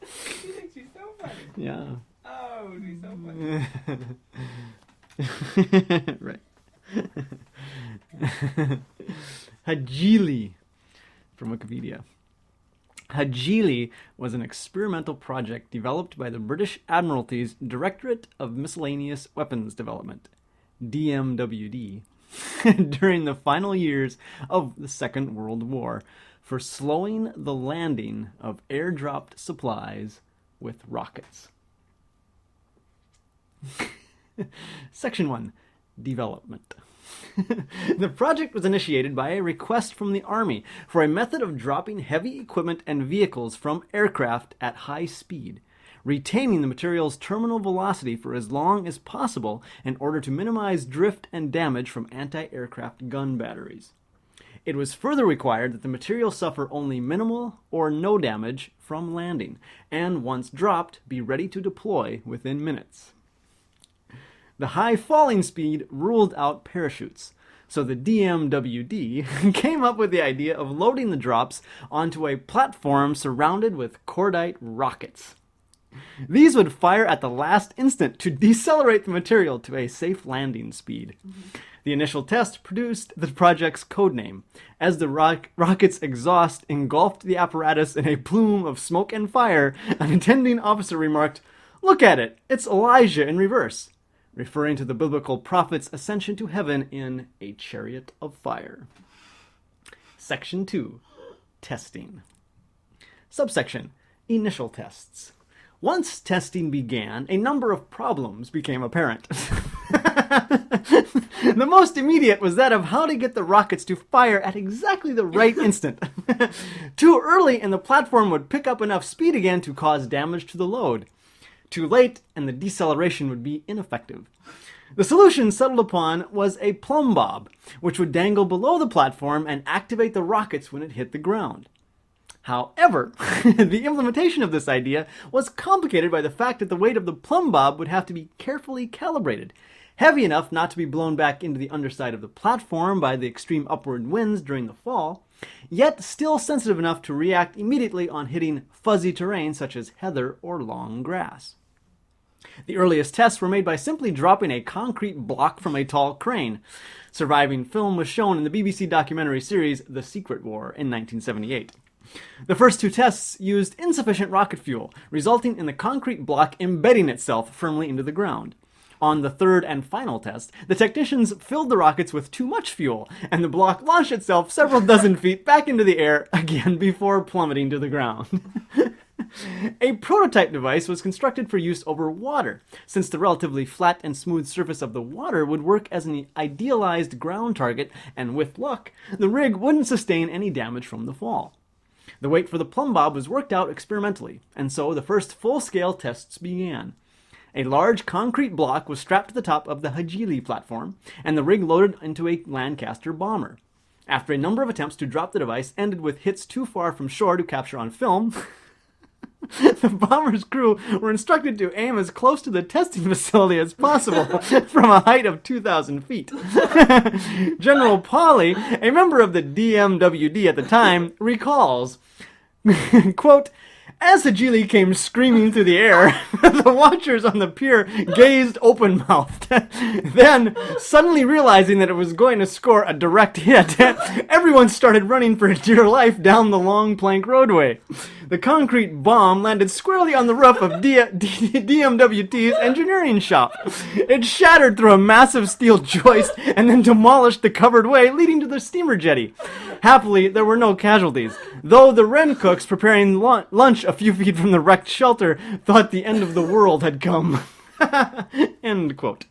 She thinks she's so funny. Yeah. Oh, she's so funny. Right. Hajili from Wikipedia. Hajili was an experimental project developed by the British Admiralty's Directorate of Miscellaneous Weapons Development, DMWD, during the final years of the Second World War for slowing the landing of airdropped supplies with rockets. Section 1. Development. The project was initiated by a request from the Army for a method of dropping heavy equipment and vehicles from aircraft at high speed, retaining the material's terminal velocity for as long as possible in order to minimize drift and damage from anti-aircraft gun batteries. It was further required that the material suffer only minimal or no damage from landing, and once dropped, be ready to deploy within minutes. The high falling speed ruled out parachutes, so the DMWD came up with the idea of loading the drops onto a platform surrounded with cordite rockets. These would fire at the last instant to decelerate the material to a safe landing speed. The initial test produced the project's codename, as the rocket's exhaust engulfed the apparatus in a plume of smoke and fire. An attending officer remarked, "Look at it, it's Elijah in reverse," referring to the biblical prophet's ascension to heaven in A Chariot of Fire. Section 2. Testing. Subsection. Initial tests. Once testing began, a number of problems became apparent. The most immediate was that of how to get the rockets to fire at exactly the right instant. Too early and the platform would pick up enough speed again to cause damage to the load. Too late and the deceleration would be ineffective. The solution settled upon was a plumb bob, which would dangle below the platform and activate the rockets when it hit the ground. However, the implementation of this idea was complicated by the fact that the weight of the plumb bob would have to be carefully calibrated, heavy enough not to be blown back into the underside of the platform by the extreme upward winds during the fall, yet still sensitive enough to react immediately on hitting fuzzy terrain such as heather or long grass. The earliest tests were made by simply dropping a concrete block from a tall crane. Surviving film was shown in the BBC documentary series The Secret War in 1978. The first two tests used insufficient rocket fuel, resulting in the concrete block embedding itself firmly into the ground. On the third and final test, the technicians filled the rockets with too much fuel, and the block launched itself several dozen feet back into the air again before plummeting to the ground. A prototype device was constructed for use over water, since the relatively flat and smooth surface of the water would work as an idealized ground target, and with luck, the rig wouldn't sustain any damage from the fall. The weight for the plumb bob was worked out experimentally, and so the first full-scale tests began. A large concrete block was strapped to the top of the Hajili platform, and the rig loaded into a Lancaster bomber. After a number of attempts to drop the device ended with hits too far from shore to capture on film, the bomber's crew were instructed to aim as close to the testing facility as possible from a height of 2,000 feet. General Pauly, a member of the DMWD at the time, recalls, quote, "As Hajili came screaming through the air, the watchers on the pier gazed open-mouthed. Then, suddenly realizing that it was going to score a direct hit, everyone started running for dear life down the long plank roadway. The concrete bomb landed squarely on the roof of DMWT's engineering shop. It shattered through a massive steel joist and then demolished the covered way leading to the steamer jetty. Happily, there were no casualties, though the Wren cooks preparing lunch a few feet from the wrecked shelter thought the end of the world had come." End quote.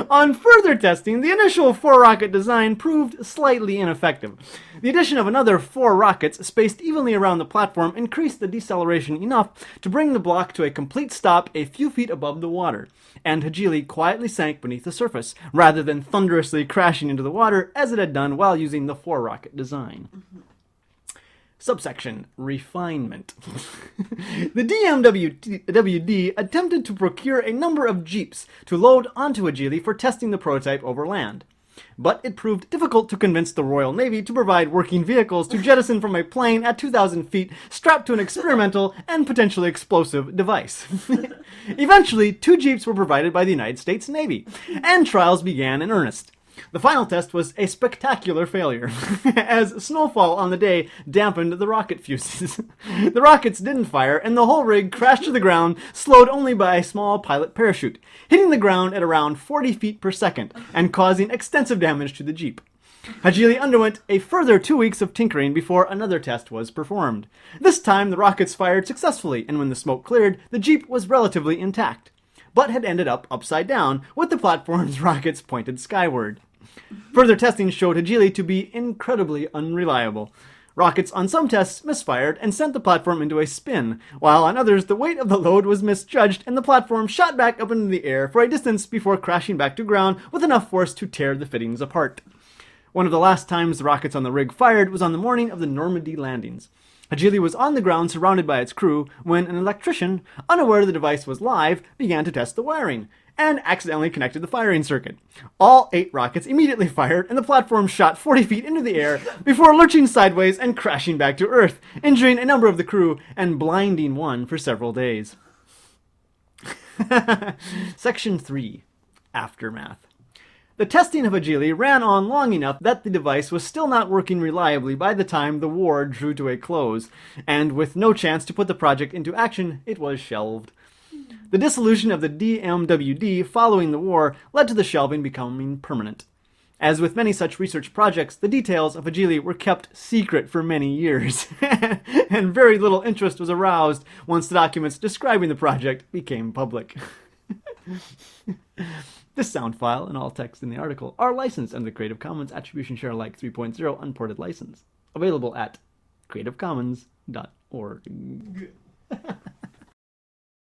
On further testing, the initial 4-rocket design proved slightly ineffective. The addition of another 4 rockets spaced evenly around the platform increased the deceleration enough to bring the block to a complete stop a few feet above the water, and Hajili quietly sank beneath the surface, rather than thunderously crashing into the water as it had done while using the 4-rocket design. Subsection. Refinement. The DMWD attempted to procure a number of jeeps to load onto Hajili for testing the prototype over land. But it proved difficult to convince the Royal Navy to provide working vehicles to jettison from a plane at 2,000 feet strapped to an experimental and potentially explosive device. Eventually, 2 Jeeps were provided by the United States Navy, and trials began in earnest. The final test was a spectacular failure, as snowfall on the day dampened the rocket fuses. The rockets didn't fire, and the whole rig crashed to the ground, slowed only by a small pilot parachute, hitting the ground at around 40 feet per second, and causing extensive damage to the Jeep. Hajili underwent a further 2 weeks of tinkering before another test was performed. This time, the rockets fired successfully, and when the smoke cleared, the Jeep was relatively intact, but had ended up upside down, with the platform's rockets pointed skyward. Further testing showed Hajili to be incredibly unreliable. Rockets on some tests misfired and sent the platform into a spin, while on others the weight of the load was misjudged and the platform shot back up into the air for a distance before crashing back to ground with enough force to tear the fittings apart. One of the last times the rockets on the rig fired was on the morning of the Normandy landings. Hajili was on the ground surrounded by its crew when an electrician, unaware the device was live, began to test the wiring, and accidentally connected the firing circuit. All 8 rockets immediately fired, and the platform shot 40 feet into the air before lurching sideways and crashing back to Earth, injuring a number of the crew and blinding one for several days. Section 3. Aftermath. The testing of Hajili ran on long enough that the device was still not working reliably by the time the war drew to a close, and with no chance to put the project into action, it was shelved. The dissolution of the DMWD following the war led to the shelving becoming permanent. As with many such research projects, the details of Hajili were kept secret for many years, and very little interest was aroused once the documents describing the project became public. This sound file and all text in the article are licensed under the Creative Commons Attribution Share Alike 3.0 Unported License, available at creativecommons.org.